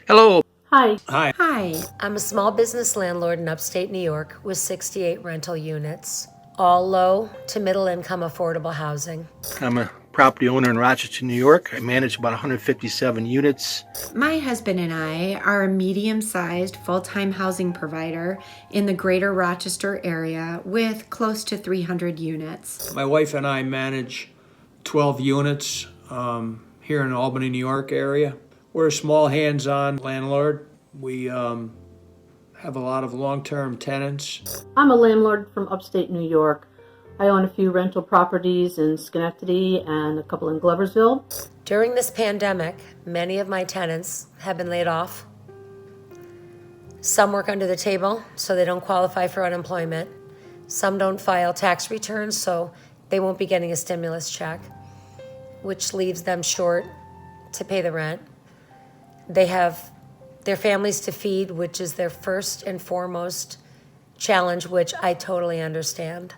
Hello. Hi. Hi. Hi, I'm a small business landlord in upstate New York with 68 rental units, all low to middle income affordable housing. I'm a property owner in Rochester, New York. I manage about 157 units. My husband and I are a medium-sized full-time housing provider in the greater Rochester area with close to 300 units. My wife and I manage 12 units here in the Albany, New York area. We're a small hands-on landlord. We have a lot of long-term tenants. I'm a landlord from upstate New York. I own a few rental properties in Schenectady and a couple in Gloversville. During this pandemic, many of my tenants have been laid off. Some work under the table, so they don't qualify for unemployment. Some don't file tax returns, so they won't be getting a stimulus check, which leaves them short to pay the rent. They have their families to feed, which is their first and foremost challenge, which I totally understand.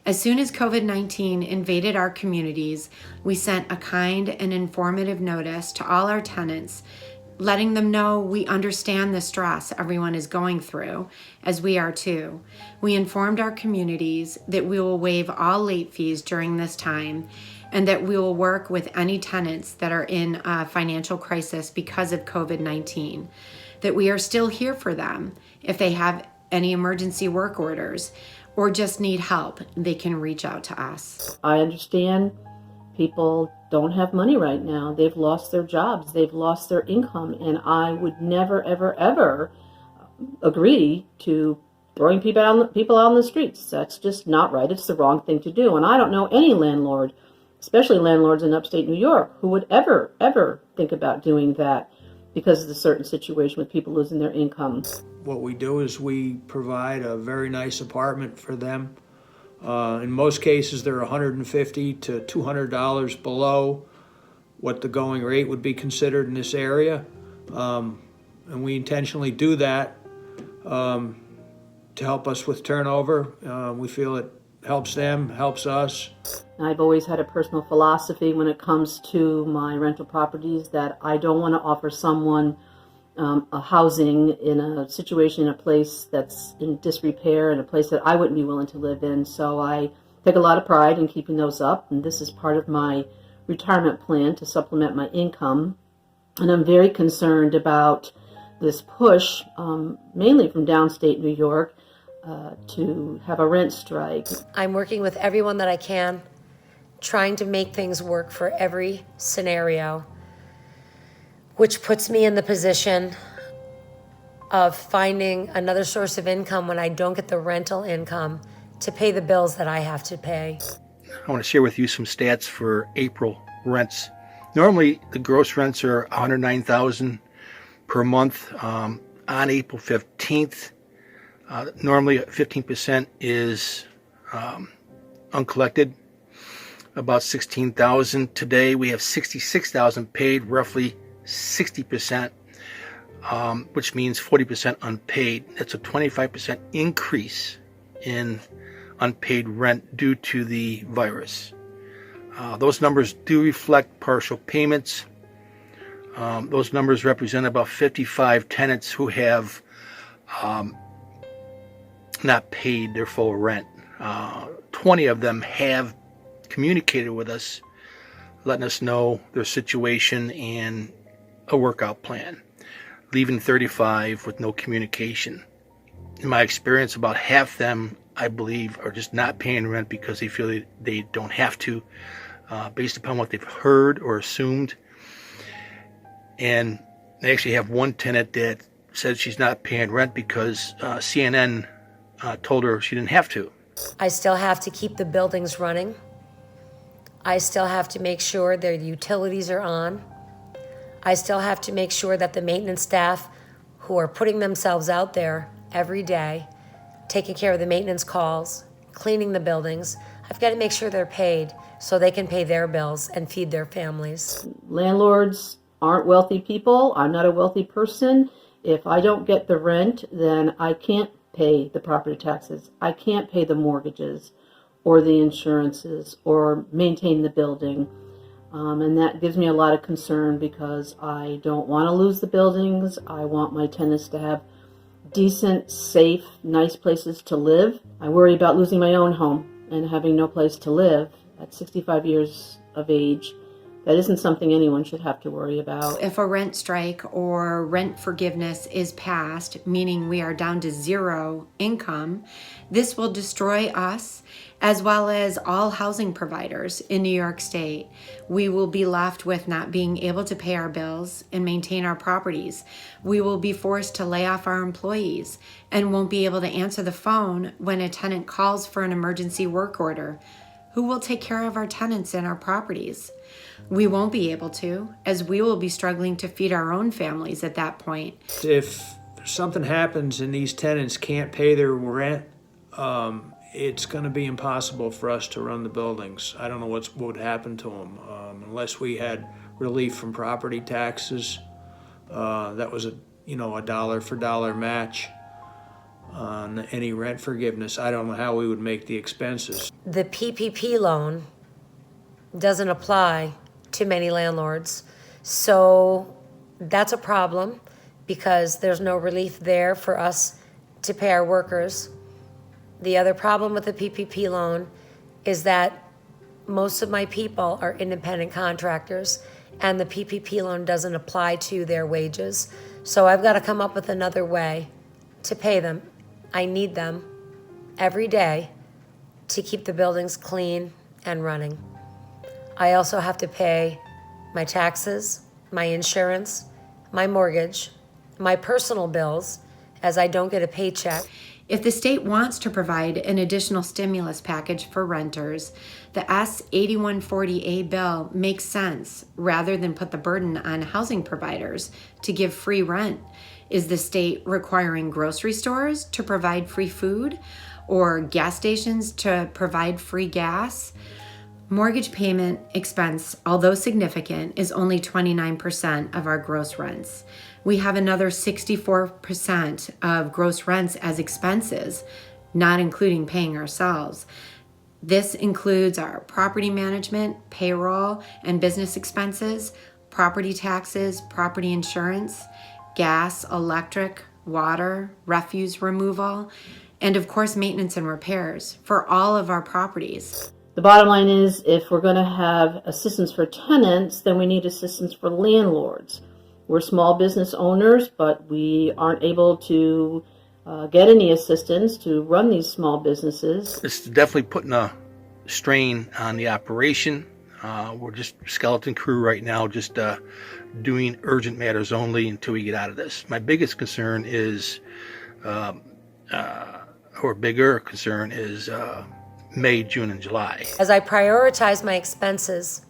As soon as COVID-19 invaded our communities, we sent a kind and informative notice to all our tenants, letting them know we understand the stress everyone is going through, as we are too. We informed our communities that we will waive all late fees during this time and that we will work with any tenants that are in a financial crisis because of COVID-19, that we are still here for them. If they have any emergency work orders or just need help, they can reach out to us. I understand people don't have money right now. They've lost their jobs. They've lost their income. And I would never, ever, ever agree to throwing people out on the streets. That's just not right. It's the wrong thing to do. And I don't know any landlord, especially landlords in upstate New York, who would ever think about doing that because of the certain situation with people losing their income. What we do is we provide a very nice apartment for them. In most cases, they're $150 to $200 below what the going rate would be considered in this area. And we intentionally do that to help us with turnover. We feel it helps them, helps us. I've always had a personal philosophy when it comes to my rental properties that I don't want to offer someone a housing in a situation, in a place that's in disrepair, in a place that I wouldn't be willing to live in. So I take a lot of pride in keeping those up, and this is part of my retirement plan to supplement my income. And I'm very concerned about this push, mainly from downstate New York, to have a rent strike. I'm working with everyone that I can, trying to make things work for every scenario, which puts me in the position of finding another source of income when I don't get the rental income to pay the bills that I have to pay. I want to share with you some stats for April rents. Normally, the gross rents are $109,000 per month. On April 15th, normally 15% is uncollected, about $16,000. Today, we have $66,000 paid, roughly 60%, which means 40% unpaid. That's a 25% increase in unpaid rent due to the virus. Those numbers do reflect partial payments. Those numbers represent about 55 tenants who have not paid their full rent. 20 of them have communicated with us, letting us know their situation and a workout plan, leaving 35 with no communication. In my experience, about half them, I believe, are just not paying rent because they feel they don't have to, based upon what they've heard or assumed. And they actually have one tenant that said she's not paying rent because CNN told her she didn't have to. I still have to keep the buildings running. I still have to make sure their utilities are on. I still have to make sure that the maintenance staff who are putting themselves out there every day, taking care of the maintenance calls, cleaning the buildings, I've got to make sure they're paid so they can pay their bills and feed their families. Landlords aren't wealthy people. I'm not a wealthy person. If I don't get the rent, then I can't pay the property taxes. I can't pay the mortgages or the insurances or maintain the building. And that gives me a lot of concern because I don't want to lose the buildings. I want my tenants to have decent, safe, nice places to live. I worry about losing my own home and having no place to live at 65 years of age. That isn't something anyone should have to worry about. If a rent strike or rent forgiveness is passed, meaning we are down to zero income, this will destroy us as well as all housing providers in New York State. We will be left with not being able to pay our bills and maintain our properties. We will be forced to lay off our employees and won't be able to answer the phone when a tenant calls for an emergency work order. Who will take care of our tenants and our properties? We won't be able to, as we will be struggling to feed our own families at that point. If something happens and these tenants can't pay their rent, it's going to be impossible for us to run the buildings. I don't know what would happen to them unless we had relief from property taxes. That was a dollar for dollar match on any rent forgiveness. I don't know how we would make the expenses. The PPP loan doesn't apply to many landlords. So that's a problem because there's no relief there for us to pay our workers. The other problem with the PPP loan is that most of my people are independent contractors and the PPP loan doesn't apply to their wages. So I've got to come up with another way to pay them. I need them every day to keep the buildings clean and running. I also have to pay my taxes, my insurance, my mortgage, my personal bills, as I don't get a paycheck. If the state wants to provide an additional stimulus package for renters, the S8140A bill makes sense rather than put the burden on housing providers to give free rent. Is the state requiring grocery stores to provide free food or gas stations to provide free gas? Mortgage payment expense, although significant, is only 29% of our gross rents. We have another 64% of gross rents as expenses, not including paying ourselves. This includes our property management, payroll, and business expenses, property taxes, property insurance, gas, electric, water, refuse removal, and of course maintenance and repairs for all of our properties. The bottom line is, if we're going to have assistance for tenants, then we need assistance for landlords. We're small business owners, but we aren't able to get any assistance to run these small businesses. It's definitely putting a strain on the operation. We're just skeleton crew right now, just doing urgent matters only until we get out of this. My biggest concern is, or bigger concern is May, June, and July. As I prioritize my expenses,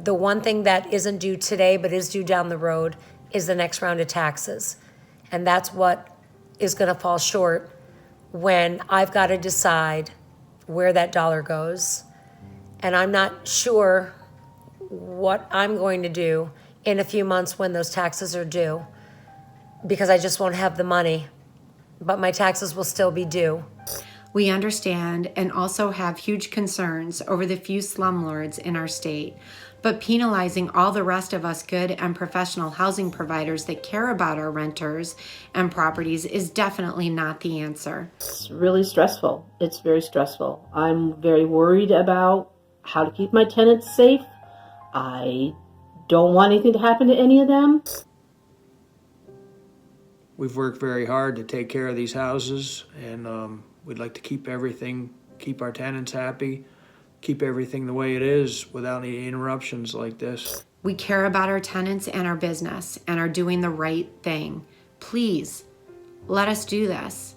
the one thing that isn't due today but is due down the road is the next round of taxes. And that's what is going to fall short when I've got to decide where that dollar goes. And I'm not sure what I'm going to do in a few months when those taxes are due, because I just won't have the money, but my taxes will still be due. We understand and also have huge concerns over the few slumlords in our state, but penalizing all the rest of us good and professional housing providers that care about our renters and properties is definitely not the answer. It's really stressful. It's very stressful. I'm very worried about how to keep my tenants safe. I don't want anything to happen to any of them. We've worked very hard to take care of these houses, and we'd like to keep our tenants happy, keep everything the way it is without any interruptions like this. We care about our tenants and our business and are doing the right thing. Please, let us do this.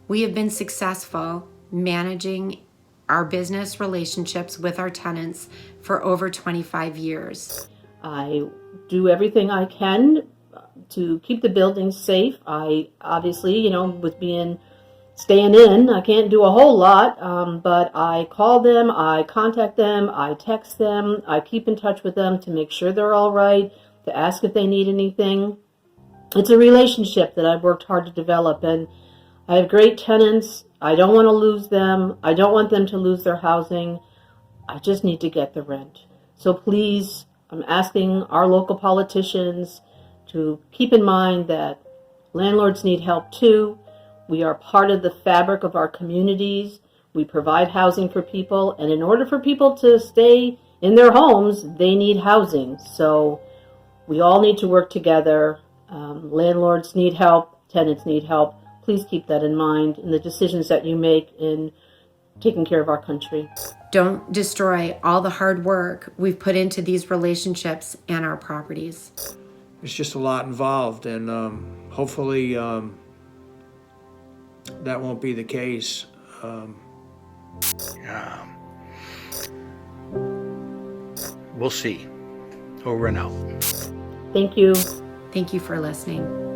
We have been successful managing our business relationships with our tenants for over 25 years. I do everything I can to keep the buildings safe. I obviously, with staying in, I can't do a whole lot, but I call them, I contact them, I text them, I keep in touch with them to make sure they're all right, to ask if they need anything. It's a relationship that I've worked hard to develop, and I have great tenants. I don't want to lose them. I don't want them to lose their housing. I just need to get the rent. So please, I'm asking our local politicians to keep in mind that landlords need help too. We are part of the fabric of our communities. We provide housing for people, and in order for people to stay in their homes, they need housing. So we all need to work together. Landlords need help, tenants need help. Please keep that in mind in the decisions that you make in taking care of our country. Don't destroy all the hard work we've put into these relationships and our properties. There's just a lot involved, and hopefully that won't be the case. We'll see. Over and out. Thank you. Thank you for listening.